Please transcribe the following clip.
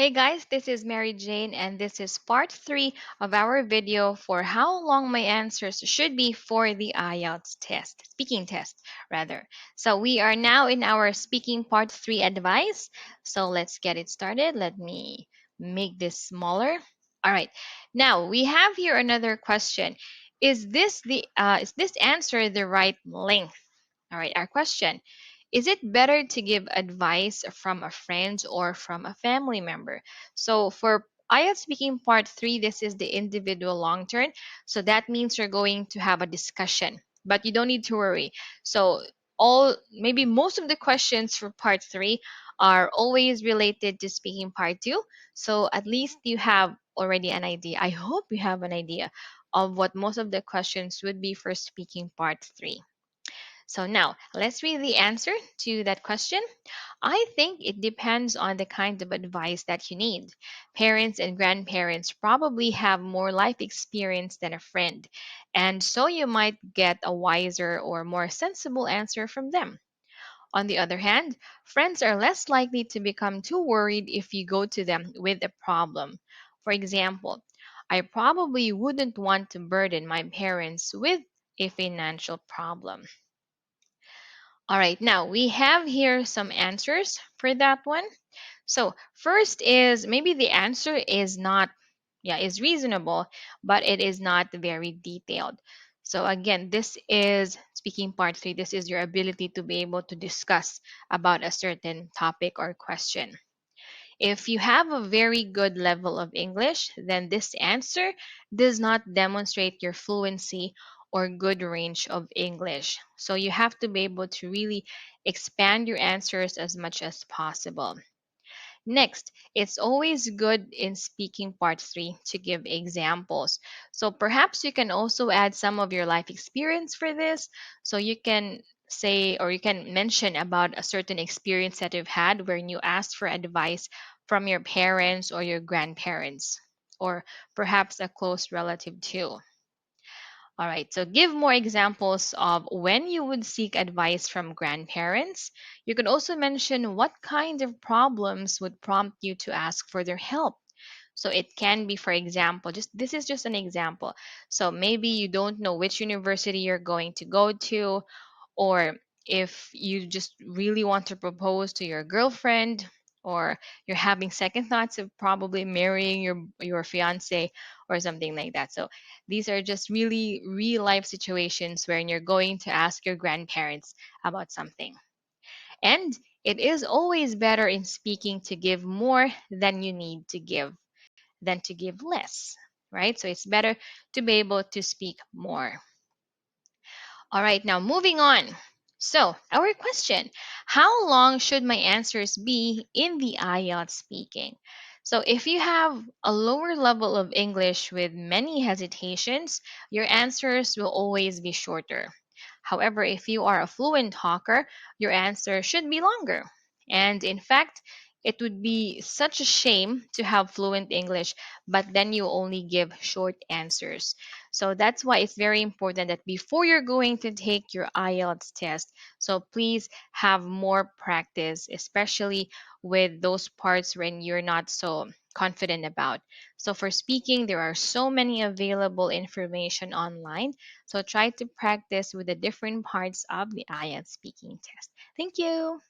Hey guys, this is Mary Jane, and this is part 3 of our video for how long my answers should be for the IELTS test, speaking test rather. So we are now in our speaking part 3 advice. So let's get it started. Let me make this smaller. All right. Now we have here another question. Is this answer the right length? All right, our question. Is it better to give advice from a friend or from a family member? So for IELTS speaking part 3, this is the individual long term. So that means you're going to have a discussion, but you don't need to worry. So maybe most of the questions for part 3 are always related to speaking part 2. So at least you have already an idea. I hope you have an idea of what most of the questions would be for speaking part 3. So now let's read the answer to that question. I think it depends on the kind of advice that you need. Parents and grandparents probably have more life experience than a friend, and so you might get a wiser or more sensible answer from them. On the other hand, friends are less likely to become too worried if you go to them with a problem. For example, I probably wouldn't want to burden my parents with a financial problem. All right, now we have here some answers for that one. So first is maybe the answer is not, is reasonable, but it is not very detailed. So again, this is speaking part 3. This is your ability to be able to discuss about a certain topic or question. If you have a very good level of English, then this answer does not demonstrate your fluency or good range of English. So you have to be able to really expand your answers as much as possible. Next, it's always good in speaking part 3 to give examples. So perhaps you can also add some of your life experience for this. So you can say or you can mention about a certain experience that you've had when you asked for advice from your parents or your grandparents, or perhaps a close relative too. All right, so give more examples of when you would seek advice from grandparents. You could also mention what kind of problems would prompt you to ask for their help. So it can be, for example, just this is just an example. So maybe you don't know which university you're going to go to, or if you just really want to propose to your girlfriend, or you're having second thoughts of probably marrying your fiance or something like that. So these are just really real life situations wherein you're going to ask your grandparents about something. And it is always better in speaking to give more than you need to give than to give less, right? So it's better to be able to speak more. All right, now moving on. So, our question, how long should my answers be in the IELTS speaking? So, if you have a lower level of English with many hesitations, your answers will always be shorter. However, if you are a fluent talker, your answer should be longer. And in fact, it would be such a shame to have fluent English, but then you only give short answers. So that's why it's very important that before you're going to take your IELTS test, so please have more practice, especially with those parts when you're not so confident about. So for speaking, there are so many available information online. So try to practice with the different parts of the IELTS speaking test. Thank you.